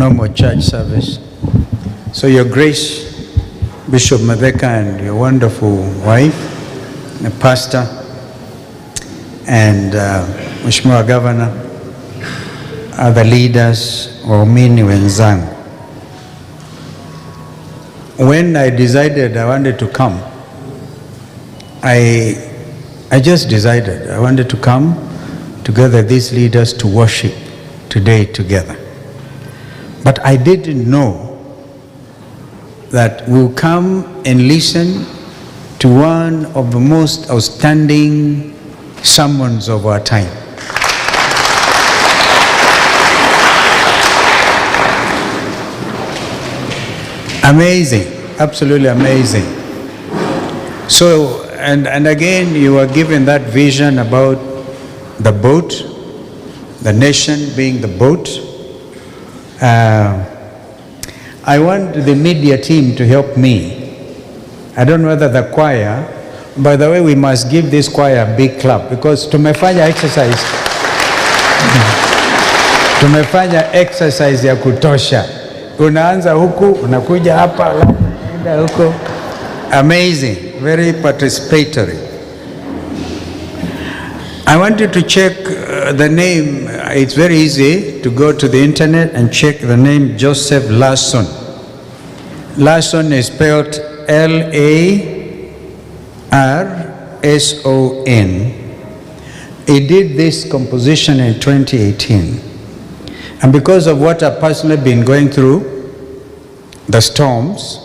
No more church service. So Your Grace, Bishop Maveka, and your wonderful wife, the pastor, and Mheshimiwa Governor, other leaders, waumini wenzangu. When I decided I wanted to come, I just decided I wanted to come together, these leaders, to worship today together. But I didn't know that we'll come and listen to one of the most outstanding sermons of our time. Amazing, absolutely amazing. So, and again, you were given that vision about the boat, the nation being the boat. I want the media team to help me. I don't know whether the choir, by the way, we must give this choir a big clap because tumefanya exercise. Tumefanya exercise ya kutosha. Unaanza huku, unakuja hapa, unaenda huko. Amazing, very participatory. I want you to check the name. It's very easy to go to the internet and check the name Joseph Larson. Larson is spelled L-A-R-S-O-N. He did this composition in 2018. And because of what I've personally been going through, the storms,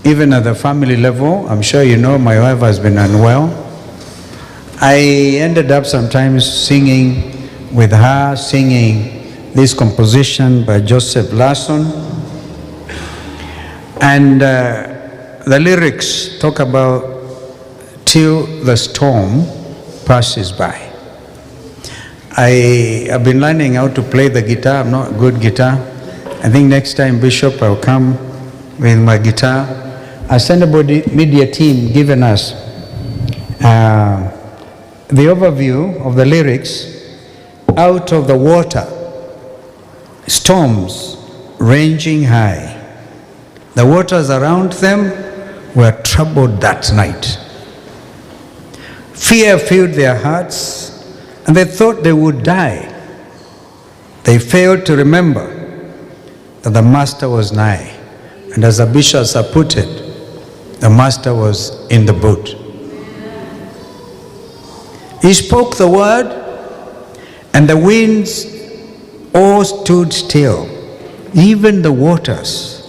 even at the family level, I'm sure you know my wife has been unwell. I ended up sometimes singing with her, singing this composition by Joseph Larson. And the lyrics talk about till the storm passes by. I have been learning how to play the guitar. I'm not a good guitar. I think next time, Bishop, I'll come with my guitar. Our Central Media team given us the overview of the lyrics. Out of the water, storms raging high. The waters around them were troubled that night. Fear filled their hearts, and they thought they would die. They failed to remember that the Master was nigh. And as the bishops have put it, the Master was in the boat. He spoke the word, and the winds all stood still. Even the waters,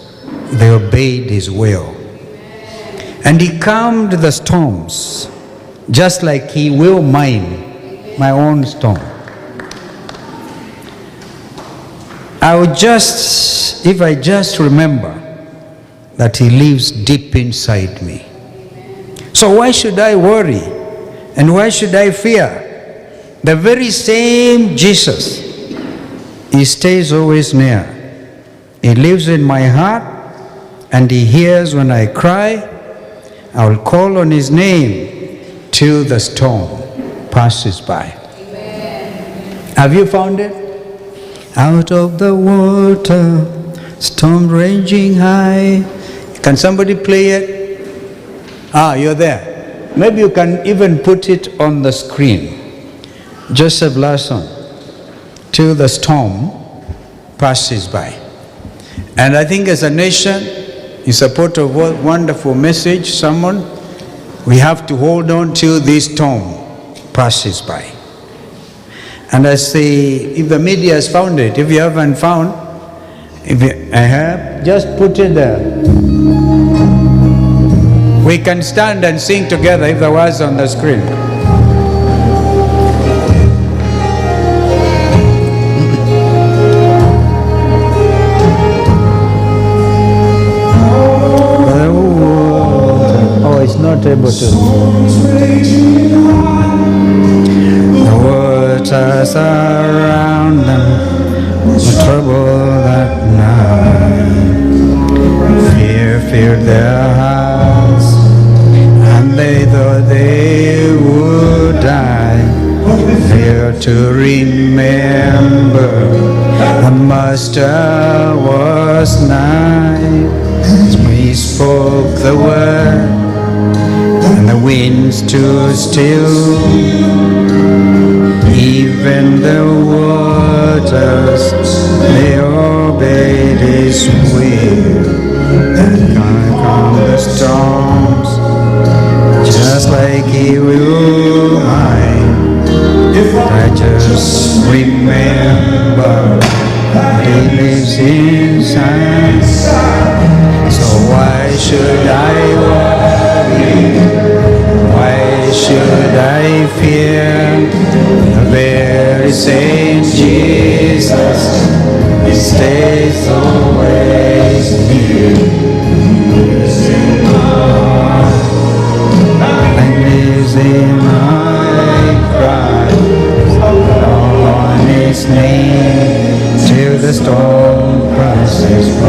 they obeyed his will. And he calmed the storms, just like he will mine, my own storm. If I just remember that he lives deep inside me. So why should I worry? And why should I fear? The very same Jesus, he stays always near. He lives in my heart, and he hears when I cry. I will call on his name till the storm passes by. Amen. Have you found it? Out of the water, storm raging high. Can somebody play it? You're there. Maybe you can even put it on the screen. Joseph Larson, till the storm passes by. And I think as a nation, in support of what wonderful message, someone, we have to hold on till this storm passes by. And I say, if the media has found it, if you haven't found, I have, just put it there. We can stand and sing together if the words on the screen. Oh, it's not able to. The waters around them were troubled that night. Fear filled their hearts, and they thought they would die. Fail to remember The master was nigh as we spoke the word, and the wind stood still, even the waters, they obeyed his will. And calm the storms, just like he will mine. I just remember that he lives inside. So why should I worry? Why should I fear? The very same Jesus, he stays always near. And lives in my Christ, on his name, till the storm passes by.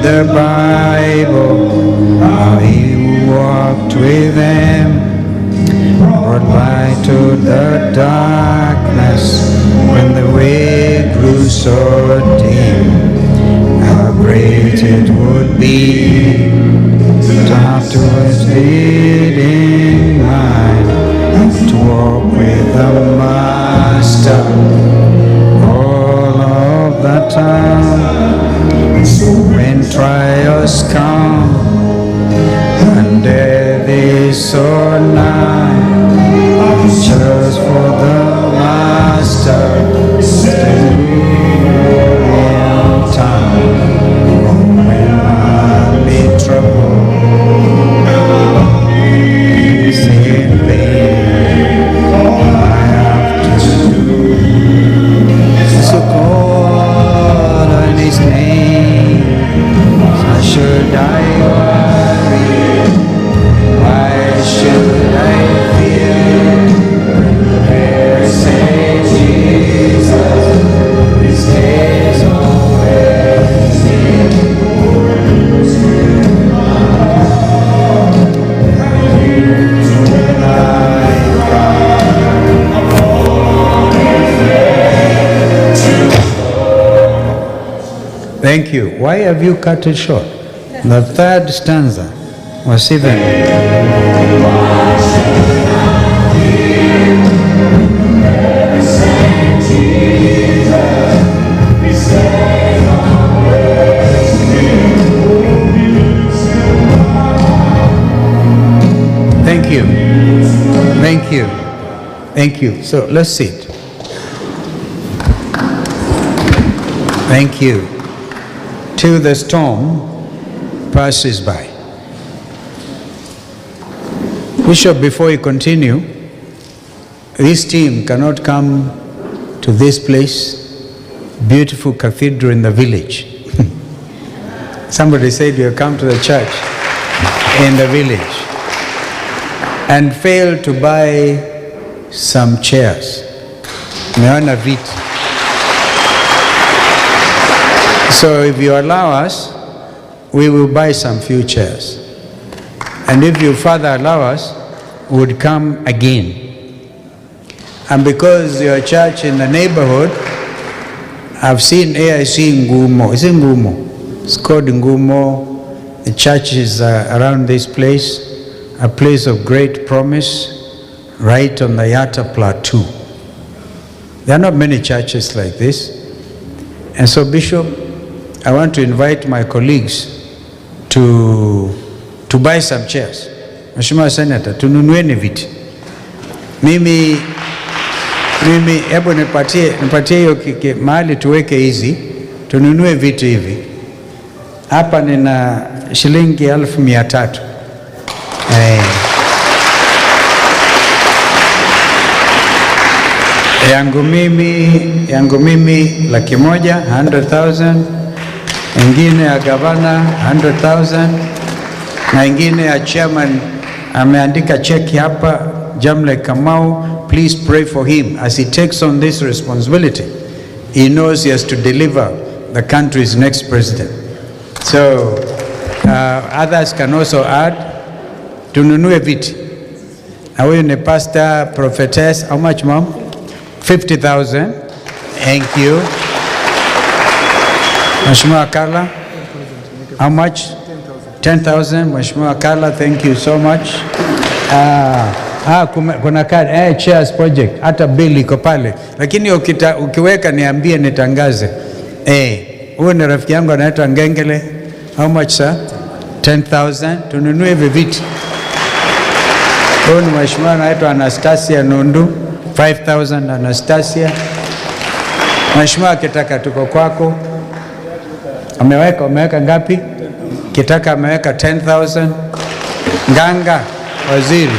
The Bible, how he walked with them, brought light to the darkness when the way grew so dim. How great it would be to have to lead in mind, to walk with the Master all of the time. When trials come and death is so nigh, just for the Master still in time. When I'm in trouble, it's in vain, I have to do so call on his name. Why should I worry? Why should I fear? There say Jesus, his days always near. Thank you. Why have you cut it short? The third stanza was even. Thank you. Thank you. Thank you. So let's sit. Thank you. Till the storm passes by. Bishop, before you continue, this team cannot come to this place, beautiful cathedral in the village. Somebody said you come to the church in the village and fail to buy some chairs. Meona viti. So if you allow us, we will buy some few chairs. And if you further allow us, we would come again. And because your church in the neighborhood, I've seen AIC Ngumo. Is it Ngumo? It's called Ngumo. The church is around this place, a place of great promise, right on the Yatta Plateau. There are not many churches like this. And so, Bishop, I want to invite my colleagues to buy some chairs. Mheshimiwa Senator, tununueni viti. Mimi hebu nipatie hiyo mahali tuweke hizi, tununue viti hivi. Hapa nina shilingi 1,300. Yangu mimi 100,000, 100,000. Ingine ya gavana 100,000 na ingine ya chairman ameandika cheki hapa, Jamle Kamau. Please pray for him as he takes on this responsibility. He knows he has to deliver the country's next president. So others can also add. Tununue viti. Na huyu ni Pastor Prophetess. How much, Mom? 50,000. Thank you. Mheshimiwa Kala. How much? 10,000. Mheshimiwa Kala, thank you so much. Kuna card, Chairs Project, hata bill iko pale. Lakini ukiweka niambie nitangaze. Huyu ni rafiki yangu anaitwa Ngengele. How much, sir? 10,000. Tununue hivi viti. Huyu ni mheshimiwa anaitwa Anastasia Nundu. 5,000 Anastasia. Mheshimiwa Kitaka tuko kwako. Ameweka ngapi? Kitaka ameweka 10,000. Nganga waziri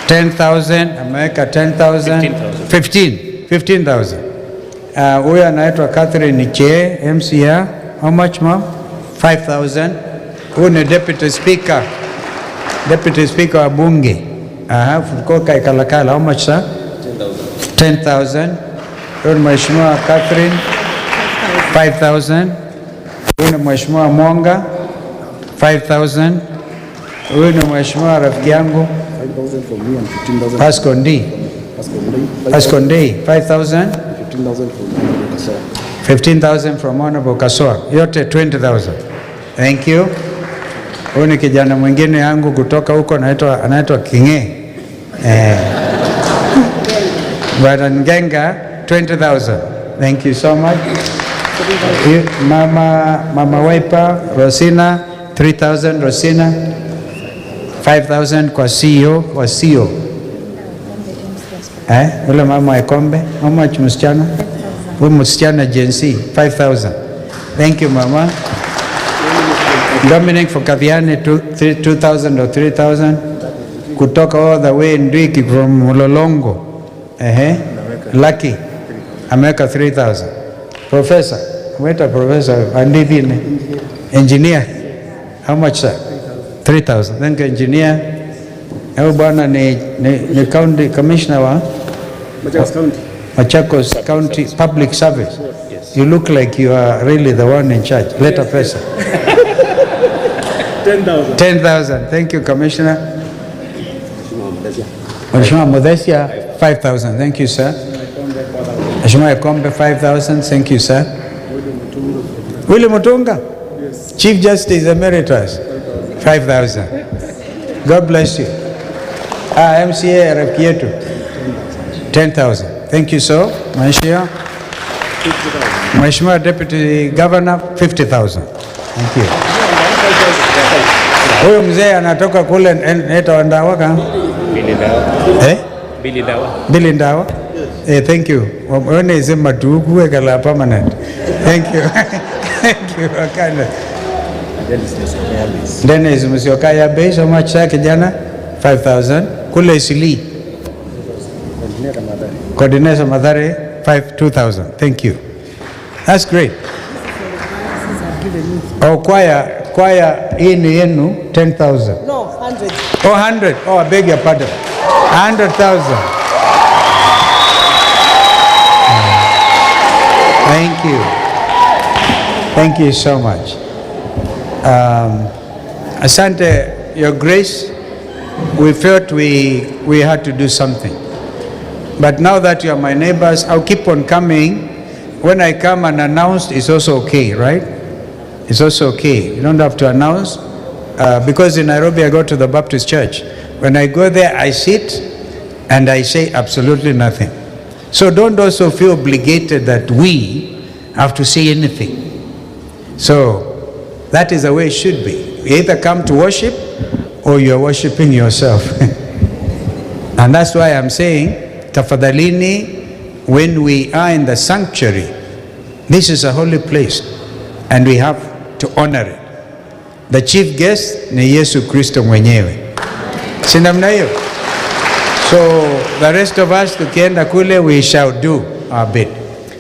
10,000 ameweka 10,000. 15,000. Huyu anaitwa Catherine Che, MCA. How much, Mom? 5,000. Huyu ni Deputy Speaker wa bunge. Fukoka Ikalakala. How much, sir? 10,000. Huyu ni Mheshimiwa Catherine 5,000. Huyu ni Mheshimiwa Mwanga 5,000. Huyu ni Mheshimiwa rafiki yangu 5,000 from me and 15,000 Pascondi 5,000. 15,000 from Honorable Kaswa. Yote 20,000. Thank you. Huyu ni kijana mwingine yangu kutoka huko anaitwa Kinge. Bwana Ngenga 20,000. Thank you so much. Mama Wiper Rosina 3,000. Rosina 5,000 kwa CEO. Ule mama Ekombe. How much msichana? Huyu msichana Gen Z 5,000. Thank you, mama. Dominic Fokaviane 2,000 or 3,000. Kutoka all the way Ndwiki from Mulolongo. Lucky ameweka 3,000. Professor, weta professor andivine. Engineer. How much, sir? 3,000. Thank you, engineer. Huyu bwana ni county commissioner wa Machakos County Public Service. Yes. You look like you are really the one in charge. Let a person. 10,000. 10,000. Thank you, Commissioner. Mheshimiwa Muthesia 5,000. Thank you, sir. Mheshimiwa Ekombe 5,000. Thank you, sir. Willy Mutunga? Yes. Chief Justice Emeritus 5,000. God bless you. MCA Repietu 10,000. Thank you, sir. Mheshimiwa Deputy Governor 50,000. Thank you. Huyo mzee anatoka kule neta Ndawaka. Billy Ndawa. Thank you. One is matuku ekala permanent. Thank you. Thank you. Akana. Dennis Musiokaya base how much sa kijana? 5,000. Kule Isili. Coordinator Madare 2,000. Thank you. That's great. Oh, choir in yenu 10,000. No, 100. Oh, 100. Oh, I beg your pardon. 100,000. Thank you. Thank you so much. Asante, Your Grace, we felt we had to do something. But now that you are my neighbors, I'll keep on coming. When I come and announce, it's also okay, right? It's also okay. You don't have to announce. Because in Nairobi, I go to the Baptist church. When I go there, I sit and I say absolutely nothing. So don't also feel obligated that we have to say anything. So that is the way it should be. You either come to worship or you're worshiping yourself. And that's why I'm saying, tafadhalini, when we are in the sanctuary, this is a holy place and we have to honor it. The chief guest ni Yesu Kristo mwenyewe. Si namna hiyo? So the rest of us tukienda kule, we shall do our bit.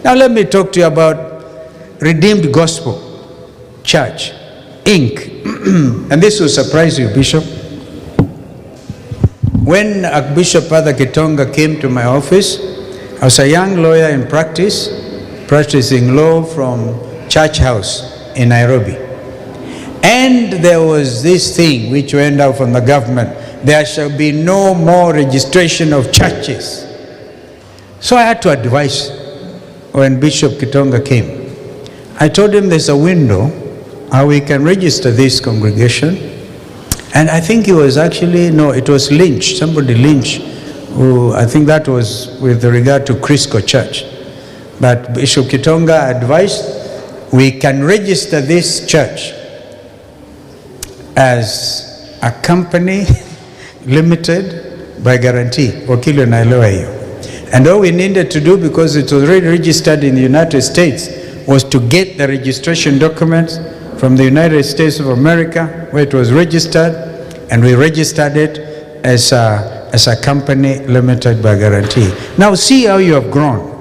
Now let me talk to you about Redeemed Gospel Church, Inc. And this will surprise you, Bishop. When Archbishop Father Kitonga came to my office, I was a young lawyer in practice, practicing law from church house in Nairobi. And there was this thing which went out from the government: there shall be no more registration of churches. So I had to advise when Bishop Kitonga came. I told him there's a window how we can register this congregation. And I think it was actually, no, it was Lynch, somebody Lynch, who I think that was with regard to Crisco Church. But Bishop Kitonga advised we can register this church as a company limited by guarantee. Wakili naelewa hiyo. And all we needed to do, because it was already registered in the United States, was to get the registration documents from the United States of America, where it was registered, and we registered it as a company limited by guarantee. Now see how you have grown.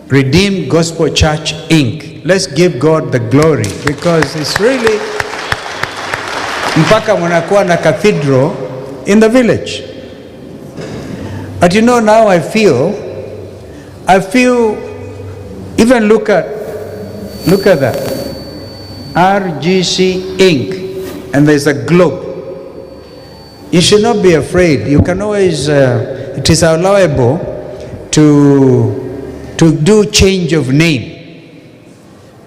Redeemed Gospel Church Inc. Let's give God the glory, because it's really mpaka mnakuwa na cathedral in the village. But you know, now I feel, even look at that, RGC Inc., and there's a globe. You should not be afraid. You can always, it is allowable to do change of name.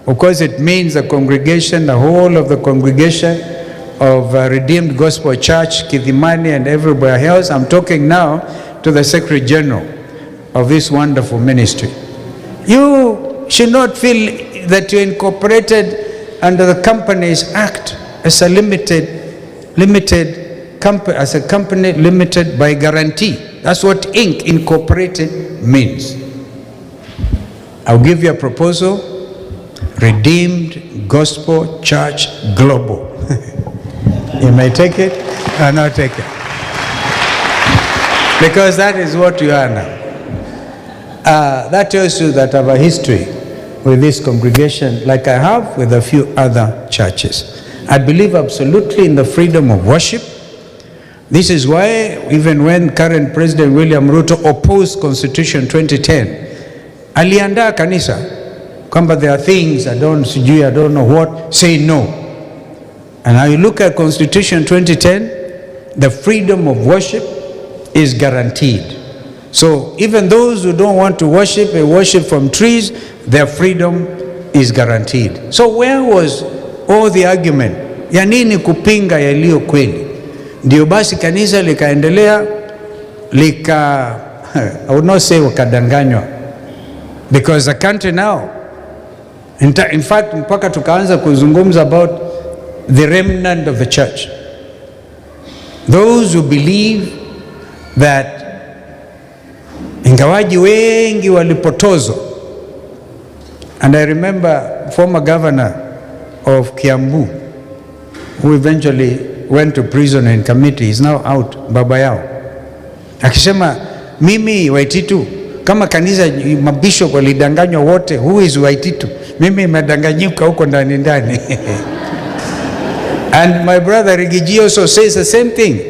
Of course, it means the congregation, the whole of the congregation of Redeemed Gospel Church, Kidhimani and everywhere else. I'm talking now to the Secretary General of this wonderful ministry. You should not feel that you're incorporated under the Companies Act as a as a company limited by guarantee. That's what Inc. Incorporated means. I'll give you a proposal: Redeemed Gospel Church Global. You may take it or not take it, because that is what you are now. That tells you that I have a history with this congregation, like I have with a few other churches. I believe absolutely in the freedom of worship. This is why even when current President William Ruto opposed Constitution 2010, aliandaa kanisa kwamba there are things I don't know what, say no. And now you look at Constitution 2010, the freedom of worship is guaranteed. So even those who don't want to worship and worship from trees, their freedom is guaranteed. So where was all the argument? Ya nini kupinga yaliyo kweli? Ndio basi kanisa likaendelea I would not say wakadanganywa, because the country now, in fact, mpaka tukaanza kuzungumza about the remnant of the church. Those who believe that ingawaji wengi walipotozwa. And I remember former governor of Kiambu, who eventually went to prison in committee, is now out, baba yao, akisema mimi Waititu, kama kanisa mabishop walidanganywa wote, who is Waititu? Mimi imedanganyika huko ndani ndani. And my brother Rigiji also says the same thing.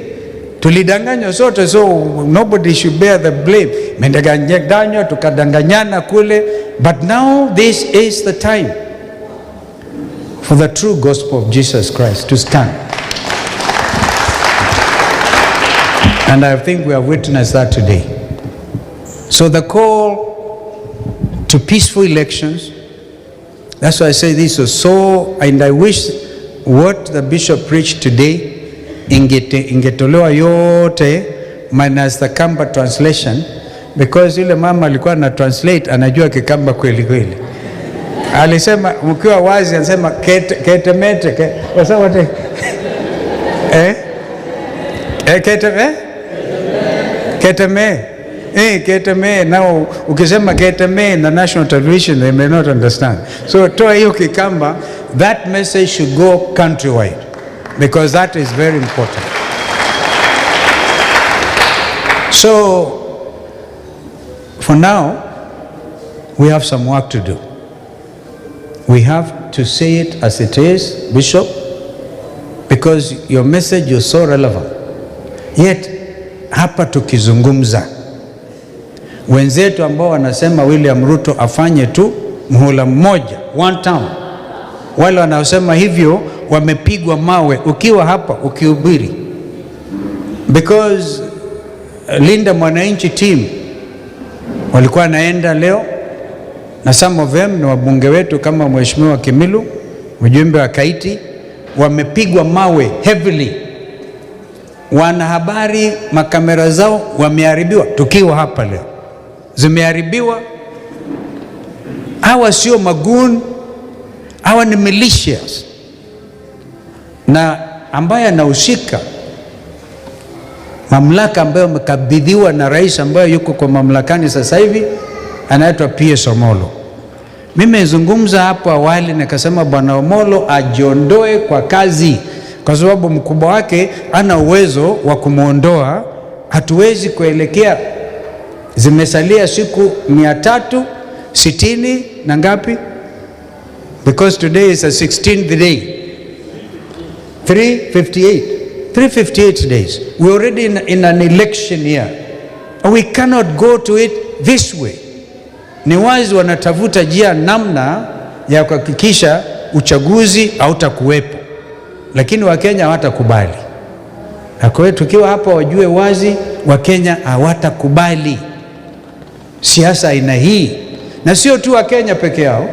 Tulidanganywa sote, so nobody should bear the blame. Mendanganywa tukadanganyana kule, but now this is the time for the true gospel of Jesus Christ to stand. And I think we have witnessed that today. So the call to peaceful elections, that's why I say this was so, and I wish what the bishop preached today ingetolewa yote minus the Kamba translation, because yule mama alikuwa na translate anajua Kikamba kweli kweli. Alisema mkiwa wazi, anasema ketemete wasawate keteme. Now ukisema keteme na national television, they may not understand. So toa hiyo Kikamba, that message should go countrywide, because that is very important. So for now, we have some work to do. We have to say it as it is, Bishop, because your message is so relevant. Yet hapa tukizungumza, wenzetu ambao wanasema William Ruto afanye tu muhula mmoja, one term. Wale wanaosema hivyo wamepigwa mawe ukiwa hapa ukihubiri, because Linda Mwananchi team walikuwa naenda leo, na some of them ni wabunge wetu kama Mheshimiwa Kimilu, mjumbe wa Kaiti, wamepigwa mawe heavily. Wanahabari makamera zao wameharibiwa tukiwa hapa leo, zimeharibiwa. Hawa sio magoon, hawa ni militias, na ambaye anahusika mamlaka ambayo amekabidhiwa na rais ambayo yuko kwa mamlakani sasa hivi anaitwa PS Omolo. Mimi nizungumza hapo awali nikasema Bwana Omolo ajiondoe kwa kazi, kwa sababu mkubwa wake ana uwezo wa kumuondoa. Hatuwezi kuelekea, zimesalia siku 360 na ngapi, because today is the 16th day, 358 days. We're already in an election year. We cannot go to it this way. Ni wazi wanatafuta njia namna ya kuhakikisha uchaguzi hautakuwepo, lakini Wakenya hawatakubali. Na kwa hiyo tukiwa hapa wajue wazi Wakenya hawatakubali siasa aina hii, na sio tu Wakenya peke yao.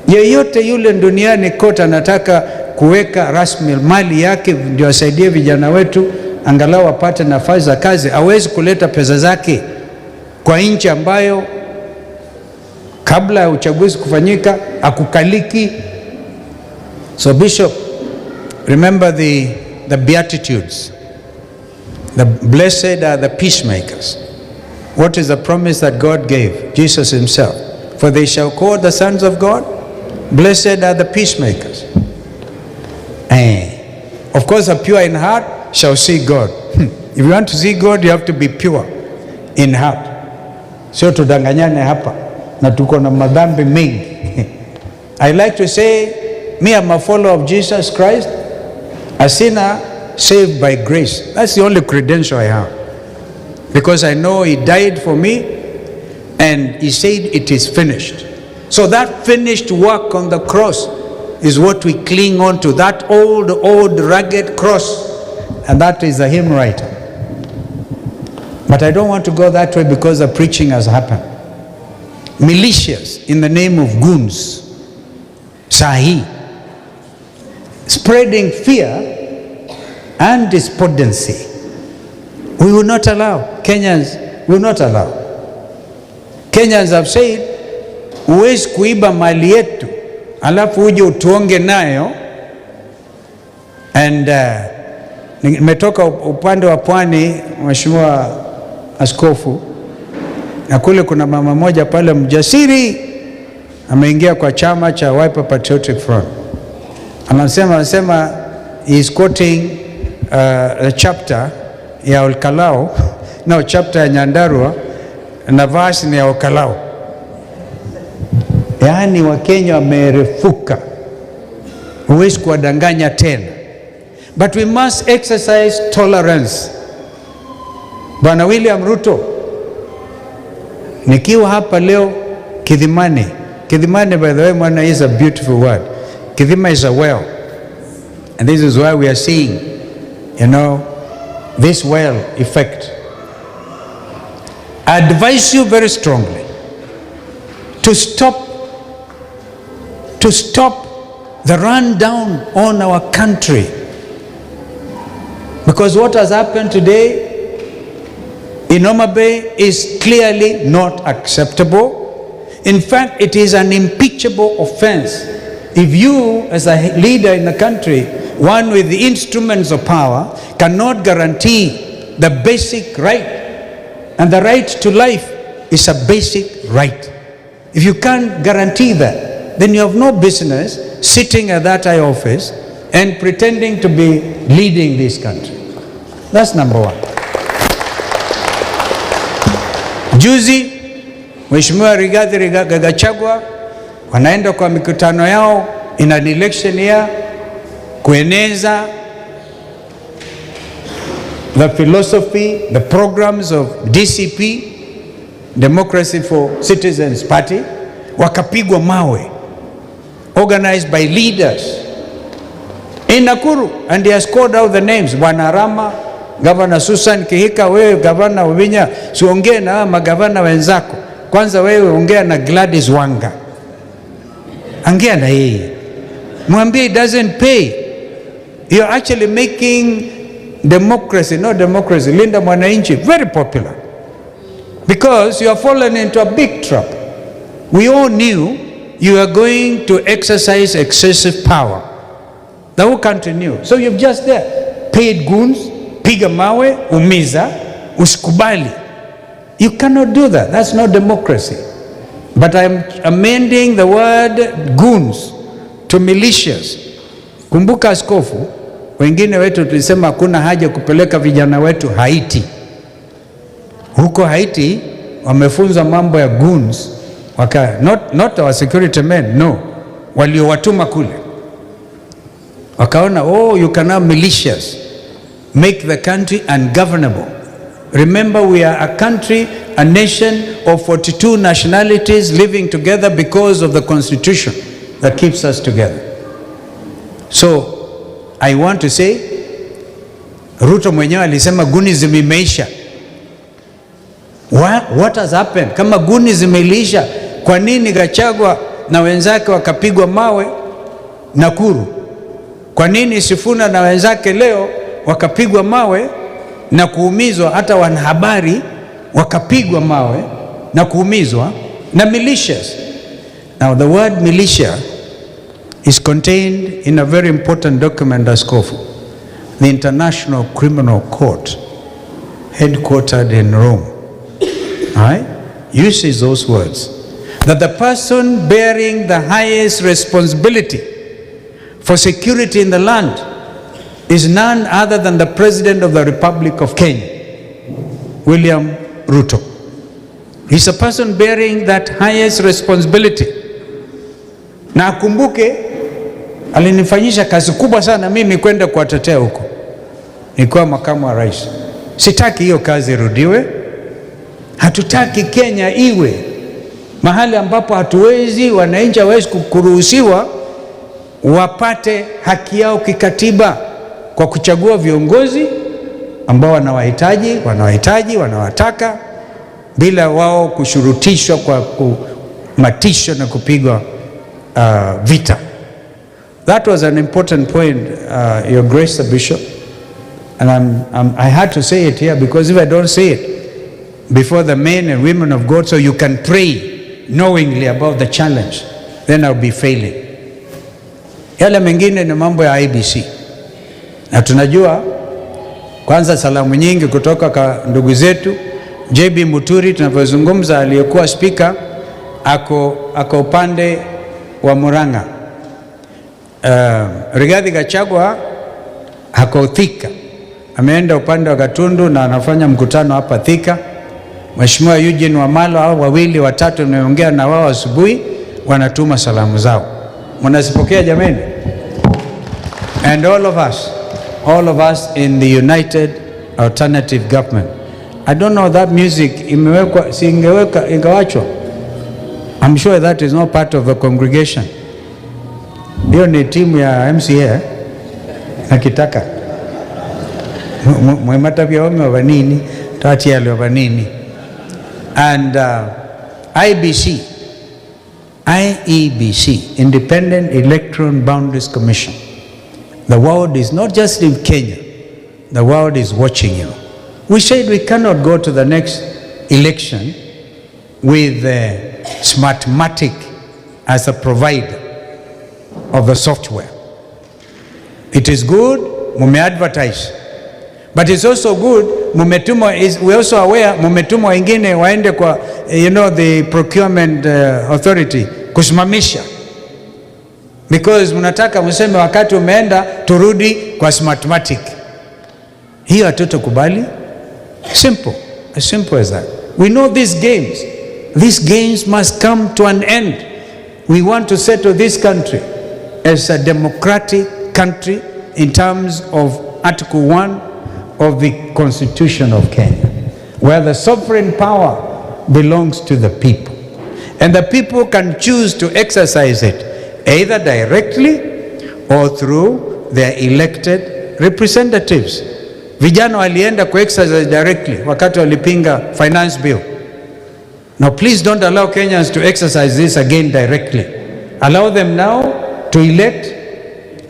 Yeyote yule duniani kote anataka kuweka rasmi mali yake ndio asaidie vijana wetu angalau wapate nafasi za kazi. Hawezi kuleta pesa zake kwa nchi ambayo kabla ya uchaguzi kufanyika akukaliki. So Bishop, remember the Beatitudes. The blessed are the peacemakers. What is the promise that God gave? Jesus himself. For they shall call the sons of God. Blessed are the peacemakers. Of course, a pure in heart shall see God. If you want to see God, you have to be pure in heart. Sio tudanganyane hapa na tuko na madhambi mengi. I like to say, me am a follower of Jesus Christ, a sinner saved by grace. That's the only credential I have, because I know he died for me and he said it is finished. So that finished work on the cross is what we cling on to, that old rugged cross, and that is the hymn writer. But I don't want to go that way because the preaching has happened. Militias in the name of goons, sahi, spreading fear and despondency. We will not allow. Kenyans will not allow. Kenyans have said, huwezi kuiba mali yetu alafu uje utuonge nayo. And nimetoka upande wa pwani, Mheshimiwa Askofu, na kule kuna mama moja pale mjasiri ameingia kwa chama cha Wiper Patriotic Front. Anasema he is quoting a chapter ya Olkalao, no, chapter ya Nyandarua na verse ni ya Olkalao. Yaani Wakenya wamerefuka, huwezi kuwadanganya tena. But we must exercise tolerance. Bwana William Ruto, nikiwa hapa leo Kidhimani, by the way, mwana, is a beautiful word. Kidhima is a well, and this is why we are seeing, this well effect. I advise you very strongly to stop the rundown on our country, because what has happened today in Homa Bay is clearly not acceptable. In fact, it is an impeachable offense. If you, as a leader in the country, one with the instruments of power, cannot guarantee the basic right, and the right to life is a basic right. If you can't guarantee that, then you have no business sitting at that high office and pretending to be leading this country. That's number one. Juzi Mheshimiwa Rigathi Gachagua wanaenda kwa mikutano yao in an election year kueneza the philosophy, the programs of DCP, Democracy for Citizens Party, wakapigwa mawe, organized by leaders in Nakuru, and he has called out the names. Bwana Rama, Governor Susan Kihika, wewe Governor Wavinya, siongee na magavana wenzako. Kwanza wewe ongea na Gladys Wanga. Ongea na yeye. Mwambie it doesn't pay. You're actually making democracy, not democracy, Linda Mwananchi, very popular. Because you have fallen into a big trap. We all knew you are going to exercise excessive power. The whole country knew. So you've just there paid goons, piga mawe, umiza, usikubali. You cannot do that. That's not democracy. But I'm amending the word goons to militias. Kumbuka askofu, wengine wetu tulisema hakuna haja kupeleka vijana wetu Haiti. Huko Haiti wamefunza mambo ya goons, not our security men, no, waliowatuma kule. Wakaona, oh, you can have militias, make the country ungovernable. Remember, we are a country, a nation of 42 nationalities living together because of the constitution that keeps us together. So I want to say, Ruto mwenyewe alisema gunism imeisha. What has happened? Kama gunism imeisha, kwa nini Gachagua na wenzake wakapigwa mawe Nakuru? Kwa nini Sifuna na wenzake leo wakapigwa mawe na kuumizwa? Hata wanahabari wakapigwa mawe na kuumizwa na militias. Now the word militia is contained in a very important document, askofu, the International Criminal Court, headquartered in Rome. Right? Uses those words, that the person bearing the highest responsibility for security in the land is none other than the President of the Republic of Kenya, William Ruto. He's a person bearing that highest responsibility. Na akumbuke, alinifanyisha kazi kubwa sana mimi kwenda kuwatetea huko. Nilikuwa makamu wa rais. Sitaki hiyo kazi irudiwe. Hatutaki Kenya iwe mahali ambapo hatuwezi, wananchi hawezi kuruhusiwa wapate haki yao kikatiba kwa kuchagua viongozi ambao wanawataka bila wao kushurutishwa kwa kumatishwa na kupigwa vita. That was an important point, Your Grace the Bishop, and I had to say it here, because if I don't say it before the men and women of God so you can pray knowingly about the challenge, then I'll be failing. Yale mengine ni mambo ya IBC, na tunajua kwanza salamu nyingi kutoka kwa ndugu zetu JB Muturi. Tunavyozungumza, aliyekuwa speaker ako upande wa Murang'a. Rigathi Gachagua ako Thika, ameenda upande wa Gatundu na anafanya mkutano hapa Thika. Mheshimiwa Eugene Wamalwa, hao wawili watatu nimeongea na wao asubuhi, wanatuma salamu zao. Mnazipokea jameni? And all of us in the United Alternative Government. I don't know that music imewekwa, si ingewachwa. I'm sure that is not part of the congregation. Hiyo ni timu ya MCA nakitaka mwemata vya ome wa nini tati yale wa nini. And IEBC, Independent Electoral Boundaries Commission. The world is not just in Kenya, the world is watching you. We said we cannot go to the next election with Smartmatic as a provider of the software. It is good, mume advertise, but it's also good, we also aware mumetumwa wengine waende kwa the procurement authority kusimamisha, because mnataka mseme wakati umeenda turudi kwa Smartmatic. Hiyo hatutakubali. Simple, as simple as that. We know these games must come to an end. We want to settle this country as a democratic country in terms of Article 1 of the Constitution of Kenya, where the sovereign power belongs to the people. And the people can choose to exercise it either directly or through their elected representatives. Vijana walienda ku-exercise directly wakati walipinga finance bill. Now please don't allow Kenyans to exercise this again directly. Allow them now to elect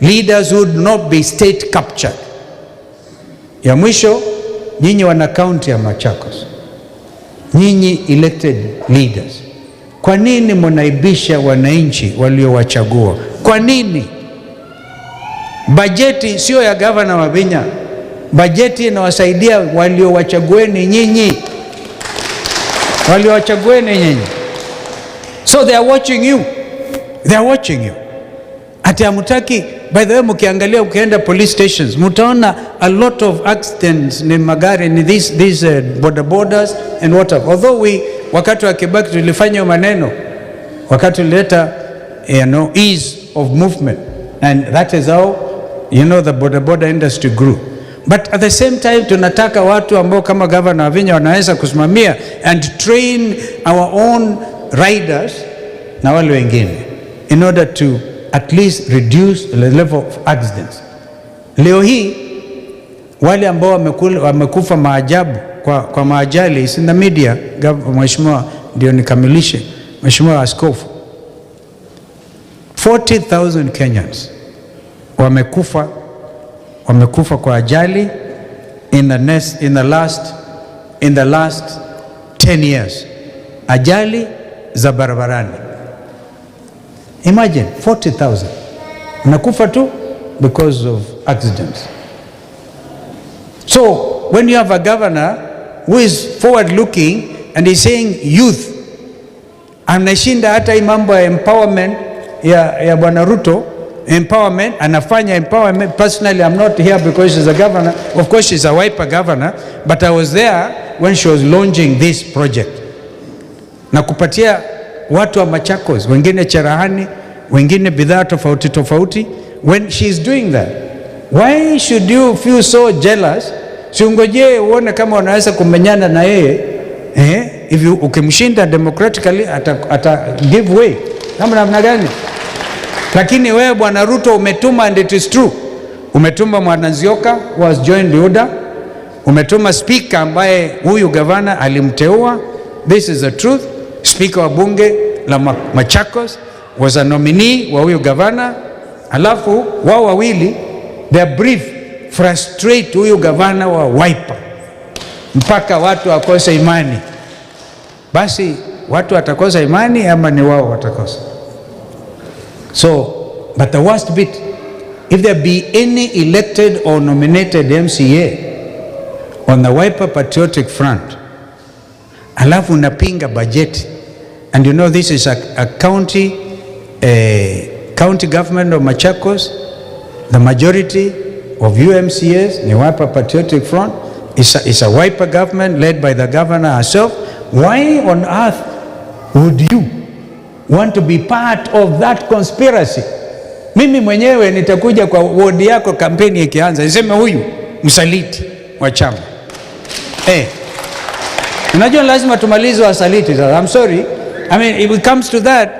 leaders who would not be state captured. Ya mwisho, nyinyi wana county ya Machakos, nyinyi elected leaders, kwa nini mnaibisha wananchi waliowachagua? Kwa nini? Bajeti sio ya governor wa Vinya. Bajeti inawasaidia waliowachagueni nyinyi. Waliowachagueni nyinyi. So they are watching you. They are watching you. Ati hamutaki, by the way, mkiangalia ukienda police stations, mutaona a lot of accidents ni magari, ni these border borders and whatever. Although wakati wa Kibaki tulifanya maneno, wakati tulileta ease of movement, and that is how the border industry grew. But at the same time tunataka watu ambao kama governor wa Vinya wanaweza kusimamia and train our own riders na wale wengine in order to at least reduce the level of accidents. Leo hii wale ambao wamekufa maajabu kwa maajali is in the media. Mheshimiwa, ndio nikamilishe, Mheshimiwa Askofu, 40,000 Kenyans wamekufa kwa ajali in the last 10 years. Ajali za barabarani. Imagine 40,000 wanakufa tu because of accidents. So when you have a governor who is forward looking and is saying youth, anashinda hata hii mambo ya empowerment ya Bwana Ruto, empowerment, anafanya empowerment. Personally, I'm not here because she's a governor. Of course, she's a Wiper governor, but I was there when she was launching this project. Na kupatia watu wa Machakos, wengine cherahani, wengine bidhaa tofauti tofauti. When she's doing that, why should you feel so jealous? Siungoje uone kama unaweza kumenyana na yeye. If you ukimshinda democratically ata give way. Kama namna gani? Lakini wewe Bwana Ruto umetuma, and it is true, umetuma Mwananzioka was joined order, umetuma speaker ambaye huyu governor alimteua. This is the truth. Speaker wa bunge la Machakos was a nominee wa huyu governor. Alafu wao wawili their brief frustrate huyu governor wa Wiper mpaka watu wakose imani. Basi watu watakosa imani ama ni wao watakosa? So, but the worst bit, if there be any elected or nominated MCA on the Wiper Patriotic Front, alafu unapinga budget, and this is a county government of Machakos, the majority of UMCAs, the Wiper Patriotic Front, is a Wiper government led by the governor herself. Why on earth would you want to be part of that conspiracy? Mimi mwenyewe nitakuja kwa ward yako kampeni ikianza, niseme huyu msaliti wa chama. Unajua lazima tumalize Wasaliti. I'm sorry. I mean, if it comes to that,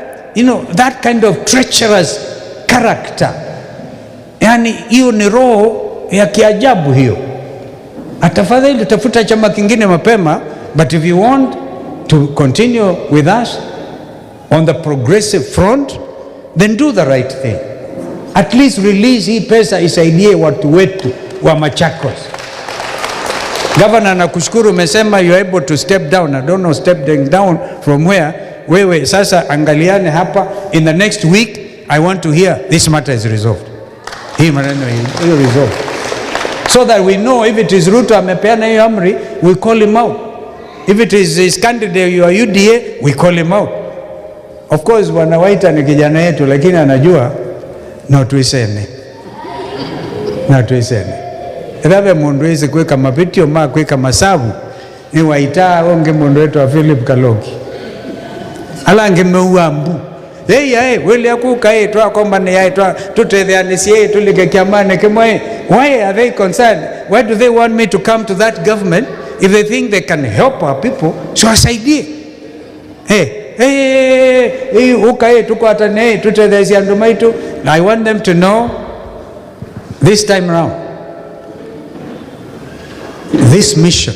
that kind of treacherous character. Yani hiyo ni roho ya kiajabu hiyo. Atafadhali tafuta chama kingine mapema, but if you want to continue with us on the progressive front, then do the right thing. At least release hii pesa isaidie watu wetu wa Machakos. Governor, nakushukuru umesema you are able to step down. I don't know stepping down from where. Wewe sasa angaliane hapa. In the next week, I want to hear this matter is resolved. Hii maneno hiyo resolved. So that we know if it is Ruto amepeana hiyo amri, we call him out. If it is his candidate, you are UDA, we call him out. Of course, wanawaita ni kijana yetu, lakini anajua na tuiseme. Rabe mundu hizi kweka mapitio kweka masabu ni waita onge mundu wetu wa Philip Kaloki alange meuambu wele ya kuka tuwa komba ni ya tutetheanisi tulike kiamane kimoe. Why are they concerned? Why do they want me to come to that government if they think they can help our people? So wasaidie. ukae tuko atane tutethesi andu maitu. I want them to know this time around, this mission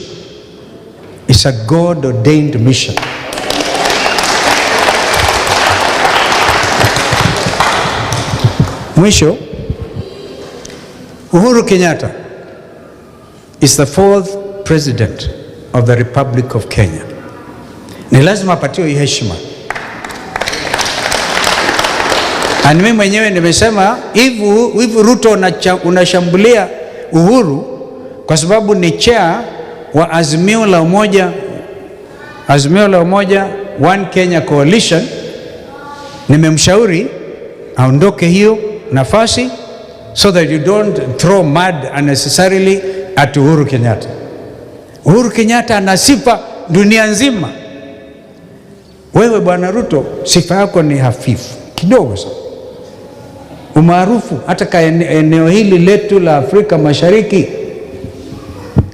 is a God-ordained mission. Mwisho, Uhuru Kenyatta is the 4th president of the Republic of Kenya. Ni lazima apatiwe hii heshima. Na mimi mwenyewe nimesema hivi Ruto unashambulia Uhuru kwa sababu ni chair wa Azimio la Umoja One Kenya Coalition. Nimemshauri aondoke hiyo nafasi so that you don't throw mud unnecessarily at Uhuru Kenyatta. Uhuru Kenyatta ana sifa dunia nzima. Wewe Bwana Ruto, sifa yako ni hafifu kidogo sana. Umaarufu hata ka eneo hili letu la Afrika Mashariki,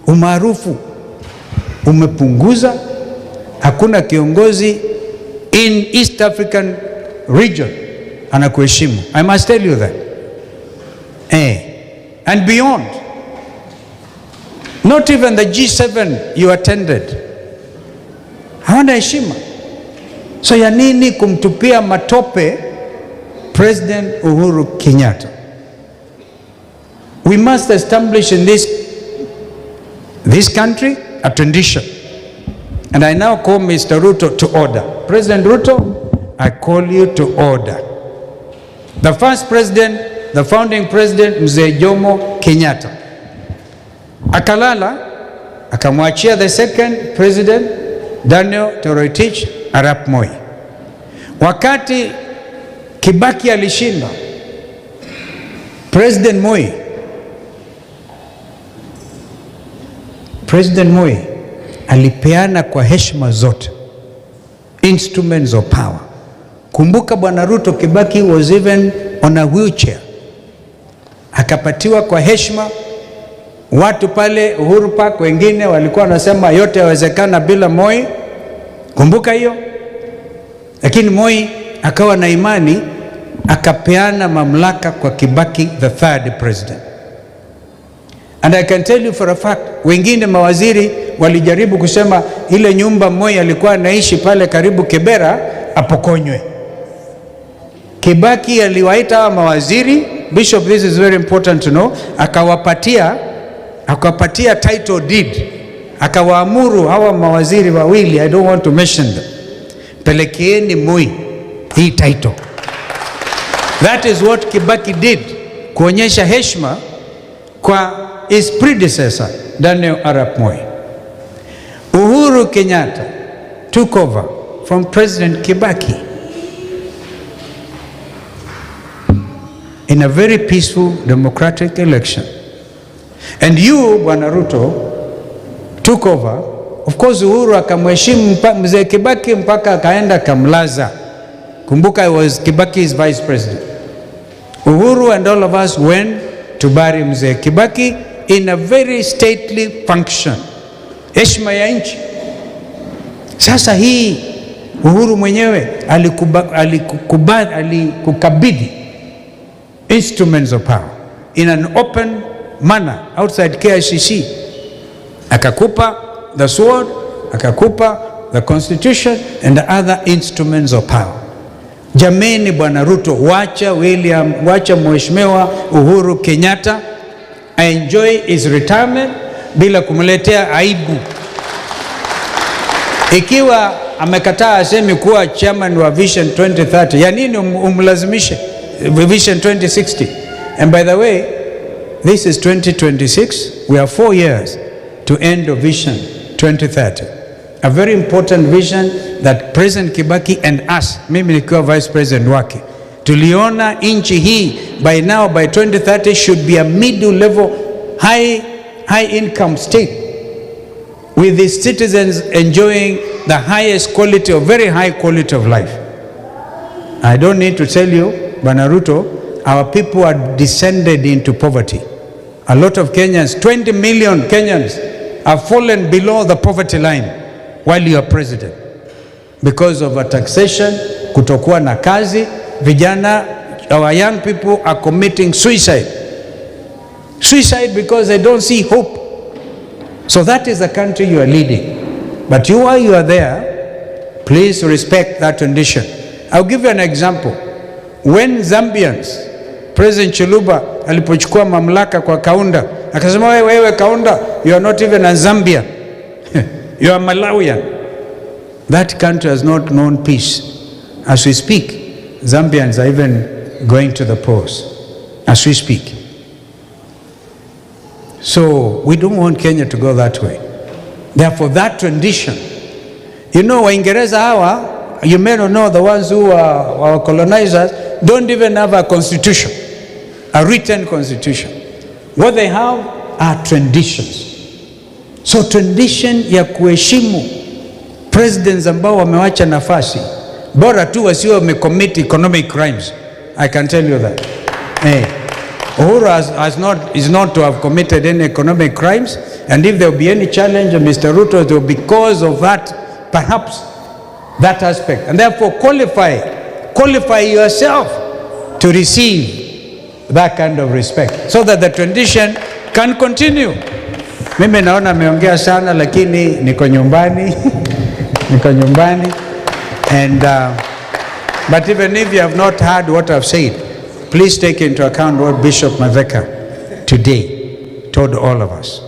umaarufu umepunguza. Hakuna kiongozi in East African region anakuheshimu. I must tell you that. And beyond. Not even the G7 you attended hawana heshima. So ya nini kumtupia matope President Uhuru Kenyatta? We must establish in this country a tradition. And I now call Mr. Ruto to order. President Ruto, I call you to order. The first president, the founding president, Mzee Jomo Kenyatta, akalala, akamwachia the second president, Daniel Toroitich Arap Moi. Wakati Kibaki alishinda, President Moi alipeana kwa heshima zote instruments of power. Kumbuka Bwana Ruto, Kibaki was even on a wheelchair, akapatiwa kwa heshima. Watu pale Uhuru Park wengine walikuwa wanasema yote yawezekana bila Moi. Kumbuka hiyo? Lakini Moi akawa na imani, akapeana mamlaka kwa Kibaki, the third president. And I can tell you for a fact, wengine mawaziri walijaribu kusema ile nyumba Moi alikuwa anaishi pale karibu Kibera apokonywe. Kibaki aliwaita hawa mawaziri, Bishop, this is very important to know, akawapatia title deed, akawaamuru hawa mawaziri wawili, I don't want to mention them, pelekeeni Moi hii title. That is what Kibaki did, kuonyesha heshima kwa his predecessor Daniel Arap Moi. Uhuru Kenyatta took over from President Kibaki in a very peaceful democratic election. And you, Bwana Ruto, took over. Of course, Uhuru akamheshimu Mzee Kibaki mpaka akaenda kamlaza. Kumbuka, I was Kibaki's vice president. Uhuru and all of us went to bury Mzee Kibaki in a very stately function. Heshima ya nchi. Sasa hii Uhuru mwenyewe alikukabidhi instruments of power in an open manner outside KICC. Akakupa the sword, akakupa the constitution and the other instruments of power. Jameni Bwana Ruto, wacha Mheshimiwa Uhuru Kenyatta enjoy his retirement bila kumletea aibu. Ikiwa amekataa asemi kuwa chairman wa Vision 2030, ya nini umlazimishe Vision 2060? And by the way, this is 2026. We have 4 years to end of Vision 2030. A very important vision that President Kibaki and us, mimi nikiwa vice president wake, tuliona nchi hii by now, by 2030 should be a middle level high income state with its citizens enjoying the highest quality of very high quality of life. I don't need to tell you, Bwana Ruto, our people are descended into poverty. A lot of Kenyans, 20 million Kenyans have fallen below the poverty line while you are president. because of a taxation, kutokuwa na kazi, vijana, our young people are committing suicide. Suicide because they don't see hope. So that is the country you are leading. But while you are there, please respect that tradition. I'll give you an example. When Zambians, President Chiluba alipochukua mamlaka kwa Kaunda, akasema wewe Kaunda, you are not even a Zambian. You are Malawian. That country has not known peace. As we speak, Zambians are even going to the polls. As we speak. So we don't want Kenya to go that way. Therefore, that tradition, you know, Waingereza hawa, you may not know, the ones who are our colonizers, don't even have a constitution, a written constitution. What they have are traditions. So tradition ya kuheshimu presidents ambao wamewacha nafasi, bora tu wasiwe wamecommit economic crimes. I can tell you that. Hey. Uhuru is not to have committed any economic crimes, and if there will be any challenge of Mr. Ruto, it will be because of that, perhaps, that aspect. And therefore qualify yourself to receive that kind of respect, so that the tradition can continue. Mimi naona meongea sana, lakini niko nyumbani, niko nyumbani, and but even if you have not heard what I've said, please take into account what Bishop Maveka today told all of us.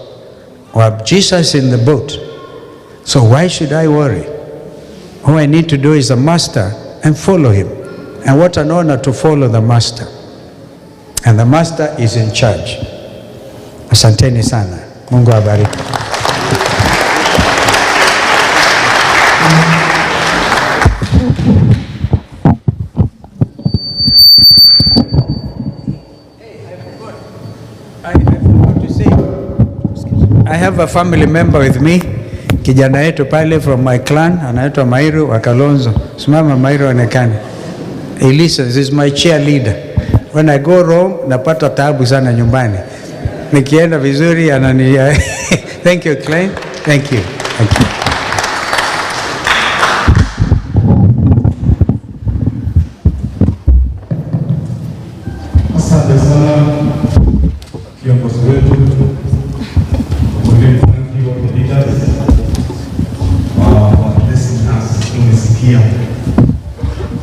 Well, Jesus in the boat, so why should I worry? All I need to do is the master and follow him. And what an honor to follow the master. And the master is in charge. Asanteni sana. Mungu abariki. I have a family member with me, kijana yetu pale from my clan, anaitwa Mairu wa Kalonzo. Simama Mairu onekane. He listens, is my cheerleader. When I go wrong, napata taabu sana nyumbani. Nikienda vizuri anani. Thank you, Klein. Thank you. Thank you.